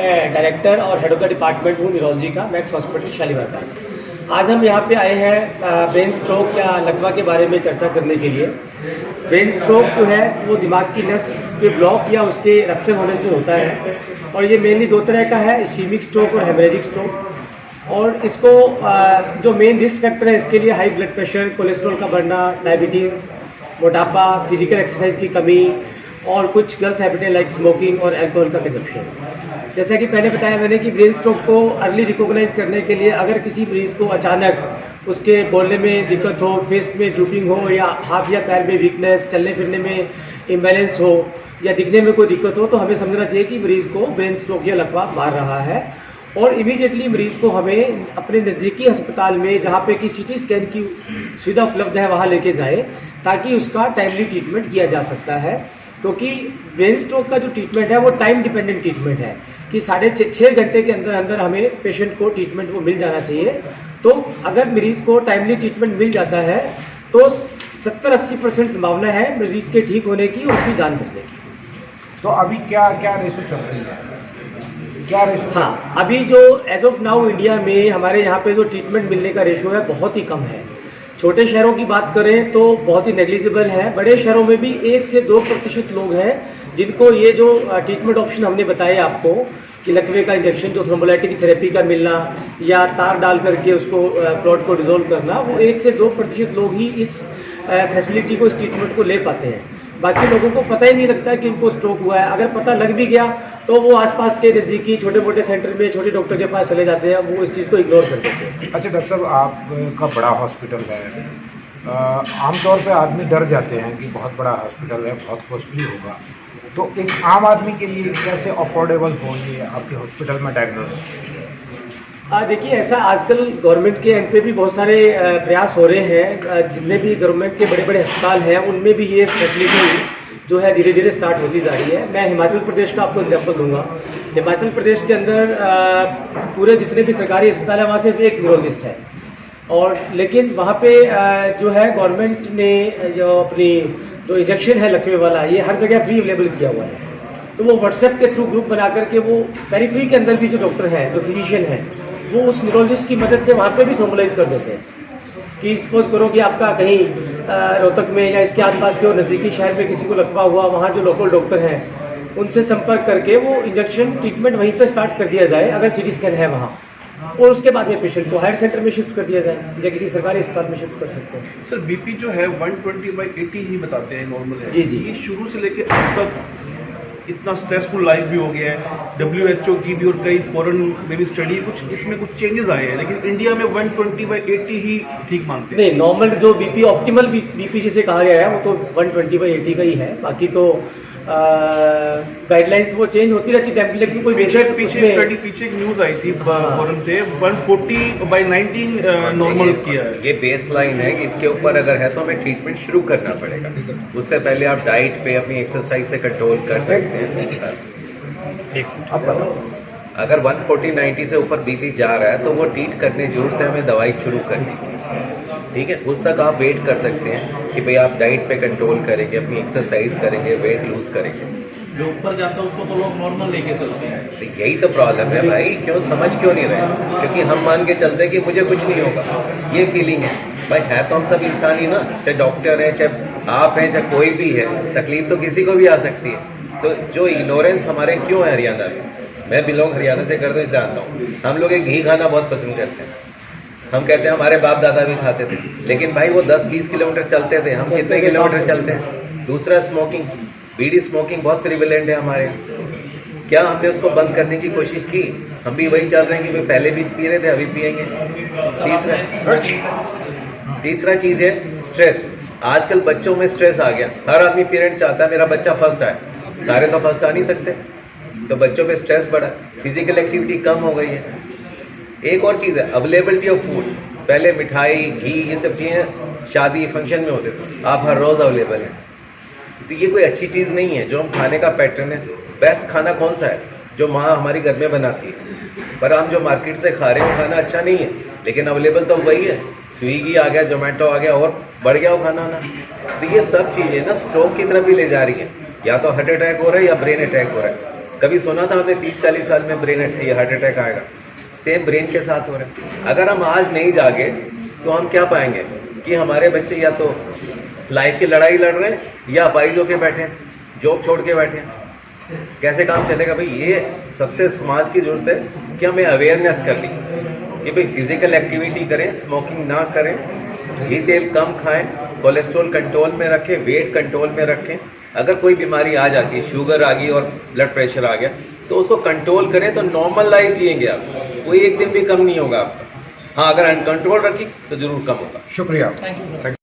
मैं डायरेक्टर और head of the department हूँ न्यूरोलॉजी का, मैक्स हॉस्पिटल शालीमार पास। आज हम यहाँ पे आए हैं ब्रेन स्ट्रोक या लकवा के बारे में चर्चा करने के लिए। ब्रेन स्ट्रोक जो है वो दिमाग की नस के ब्लॉक या उसके रप्चर होने से होता है, और ये मेनली दो तरह का है, इस्कीमिक स्ट्रोक और हेमरेजिक स्ट्रोक। और इसको जो मेन रिस्क फैक्टर है इसके लिए हाई ब्लड प्रेशर, कोलेस्ट्रॉल का बढ़ना, डायबिटीज़, मोटापा, फिजिकल एक्सरसाइज की कमी और कुछ गलत हैबिटें लाइक स्मोकिंग और अल्कोहल का कंजप्शन। जैसा कि पहले बताया मैंने कि ब्रेन स्ट्रोक को अर्ली रिकॉग्नाइज करने के लिए अगर किसी मरीज को अचानक उसके बोलने में दिक्कत हो, फेस में ड्रूपिंग हो, या हाथ या पैर में वीकनेस, चलने फिरने में इम्बैलेंस हो, या दिखने में कोई दिक्कत हो, तो हमें समझना चाहिए कि मरीज को ब्रेन स्ट्रोक या लकवा मार रहा है। और इमीडिएटली मरीज को हमें अपने नज़दीकी अस्पताल में जहाँ पे कि सीटी स्कैन की सुविधा उपलब्ध है वहाँ लेके जाए, ताकि उसका टाइमली ट्रीटमेंट किया जा सकता है। क्योंकि ब्रेन स्ट्रोक का जो ट्रीटमेंट है वो टाइम डिपेंडेंट ट्रीटमेंट है कि 6.5 घंटे के अंदर अंदर हमें पेशेंट को ट्रीटमेंट वो मिल जाना चाहिए। तो अगर मरीज को टाइमली ट्रीटमेंट मिल जाता है तो 70-80% संभावना है मरीज के ठीक होने की और उसकी जान बचने की। तो अभी क्या क्या रेशो चल रही है, क्या रेशो? हाँ, अभी जो एज ऑफ नाउ इंडिया में हमारे यहाँ पे जो ट्रीटमेंट मिलने का रेशो है बहुत ही कम है। छोटे शहरों की बात करें तो बहुत ही नेग्लिजिबल है। बड़े शहरों में भी 1 से 2% लोग हैं जिनको ये जो ट्रीटमेंट ऑप्शन हमने बताए आपको कि लकवे का इंजेक्शन, जो थ्रोम्बोलाइटिक थेरेपी का मिलना या तार डाल करके उसको क्लॉट को डिजोल्व करना, वो 1 से 2% लोग ही इस फैसिलिटी को, इस ट्रीटमेंट को ले पाते हैं। बाकी लोगों को पता ही नहीं लगता कि उनको स्ट्रोक हुआ है। अगर पता लग भी गया तो वो आसपास के नज़दीकी छोटे मोटे सेंटर में छोटे डॉक्टर के पास चले जाते हैं, वो इस चीज़ को इग्नोर कर देते हैं। अच्छा डॉक्टर साहब, आपका बड़ा हॉस्पिटल है, आमतौर पे आदमी डर जाते हैं कि बहुत बड़ा हॉस्पिटल है, बहुत कॉस्टली होगा, तो एक आम आदमी के लिए कैसे अफोर्डेबल हो ये आपके हॉस्पिटल में डायग्नोसिस? देखिए, ऐसा आजकल गवर्नमेंट के एंड पे भी बहुत सारे प्रयास हो रहे हैं। जितने भी गवर्नमेंट के बड़े बड़े अस्पताल हैं उनमें भी ये फैसिलिटी जो है धीरे धीरे स्टार्ट होती जा रही है। मैं हिमाचल प्रदेश का आपको एग्जाम्पल दूंगा। हिमाचल प्रदेश के अंदर पूरे जितने भी सरकारी अस्पताल हैं वहाँ सिर्फ एक न्यूरोलॉजिस्ट है, और लेकिन वहाँ पे जो है गवर्नमेंट ने जो अपनी जो इंजेक्शन है लकवे वाला, ये हर जगह फ्री अवेलेबल किया हुआ है। तो वो व्हाट्सएप के थ्रू ग्रुप बना करके वो पेरिफेरी के अंदर भी जो डॉक्टर हैं, जो फिजिशियन हैं, वो उस न्यूरोलॉजिस्ट की मदद से वहाँ पे भी थ्रोम्बोलाइज कर देते हैं। कि सपोज करो कि आपका कहीं रोहतक में या इसके आसपास के और नज़दीकी शहर में किसी को लकवा हुआ, वहाँ जो लोकल डॉक्टर हैं उनसे संपर्क करके वो इंजेक्शन ट्रीटमेंट वहीं पे स्टार्ट कर दिया जाए अगर सीटी स्कैन है वहाँ, और उसके बाद में पेशेंट को हायर सेंटर में शिफ्ट कर दिया जाए या किसी सरकारी अस्पताल में शिफ्ट कर सकते हैं। सर, बीपी जो है 120/80 ही बताते हैं नॉर्मल है। जी जी। ये शुरू से लेकर अब तक इतना स्ट्रेसफुल लाइफ भी हो गया है, WHO की भी और कई फॉरेन में भी स्टडी, कुछ इसमें कुछ चेंजेस आए हैं, लेकिन इंडिया में 120/80 ही ठीक मानते हैं। नहीं, नॉर्मल जो बीपी, ऑप्टिमल बीपी जिसे कहा गया है वो तो 120/80 का ही है। बाकी तो गाइडलाइंस वो चेंज होती रहती है, लेकिन कोई पीछे एक न्यूज आई थी फॉरेन से 140/90 नॉर्मल किया है। ये बेस लाइन है कि इसके ऊपर अगर है तो हमें ट्रीटमेंट शुरू करना पड़ेगा। उससे पहले आप डाइट पे अपनी एक्सरसाइज से कंट्रोल कर सकते हैं। अब बताओ, अगर 140/90 से ऊपर बीपी जा रहा है तो वो ट्रीट करने की जरूरत है हमें दवाई शुरू करने की। ठीक है, उस तक आप वेट कर सकते हैं कि भाई आप डाइट पे कंट्रोल करेंगे, अपनी एक्सरसाइज करेंगे, वेट लूज करेंगे। जो ऊपर जाता है उसको तो लोग नॉर्मल लेके चलते हैं। तो यही तो प्रॉब्लम है भाई, क्यों समझ क्यों नहीं रहे? क्योंकि हम मान के चलते हैं कि मुझे कुछ नहीं होगा, ये फीलिंग है। भाई है तो हम सब इंसान ही ना, चाहे डॉक्टर है, चाहे आप हैं, चाहे कोई भी है, तकलीफ तो किसी को भी आ सकती है। तो जो इग्नोरेंस हमारे क्यों है हरियाणा में, मैं बिलोंग हरियाणा से करता हूँ, इस जानता हूँ। हम लोग एक घी खाना बहुत पसंद करते हैं। हम कहते हैं हमारे बाप दादा भी खाते थे, लेकिन भाई वो 10-20 किलोमीटर चलते थे, हम कितने किलोमीटर चलते हैं? दूसरा स्मोकिंग, बीड़ी स्मोकिंग बहुत प्रिविलेंट है हमारे। क्या हमने उसको बंद करने की कोशिश की? हम भी वही चल रहे हैं कि भाई पहले भी पी रहे थे, अभी पियेंगे। तीसरा चीज है स्ट्रेस। आजकल बच्चों में स्ट्रेस आ गया। हर आदमी पेरेंट चाहता है मेरा बच्चा फर्स्ट आए, सारे तो फर्स्ट आ नहीं सकते, तो बच्चों में स्ट्रेस बढ़ा, फिजिकल एक्टिविटी कम हो गई है। एक और चीज़ है अवेलेबिलिटी ऑफ फूड। पहले मिठाई, घी, ये सब चीज़ें शादी फंक्शन में होते थे, आप हर रोज़ अवेलेबल हैं। तो ये कोई अच्छी चीज़ नहीं है जो हम खाने का पैटर्न है। बेस्ट खाना कौन सा है? जो माँ हमारी घर में बनाती है। पर हम जो मार्केट से खा रहे हैं वो खाना अच्छा नहीं है, लेकिन अवेलेबल तो वही है। स्विगी आ गया, जोमेटो आ गया और बढ़ गया वो खाना ना। तो ये सब चीज़ें ना स्ट्रोक की तरफ भी ले जा रही है। या तो हार्ट अटैक हो रहा है या ब्रेन अटैक हो रहा है। कभी सुना था हमने 30-40 साल में हार्ट अटैक आएगा? सेम ब्रेन के साथ हो रहा है। अगर हम आज नहीं जागे तो हम क्या पाएंगे कि हमारे बच्चे या तो लाइफ की लड़ाई लड़ रहे हैं या अपाइज होके बैठे हैं, जॉब छोड़ के बैठे हैं। कैसे काम चलेगा भाई? ये सबसे समाज की जरूरत है कि हमें अवेयरनेस कर ली कि भाई फिजिकल एक्टिविटी करें, स्मोकिंग ना करें, घी तेल कम खाएं, कोलेस्ट्रॉल कंट्रोल में रखें, वेट कंट्रोल में रखें। अगर कोई बीमारी आ जाती है, शुगर आ गई और ब्लड प्रेशर आ गया, तो उसको कंट्रोल करें तो नॉर्मल लाइफ जिएंगे आप, कोई एक दिन भी कम नहीं होगा आपका। हाँ, अगर अनकंट्रोल रखी तो जरूर कम होगा। शुक्रिया।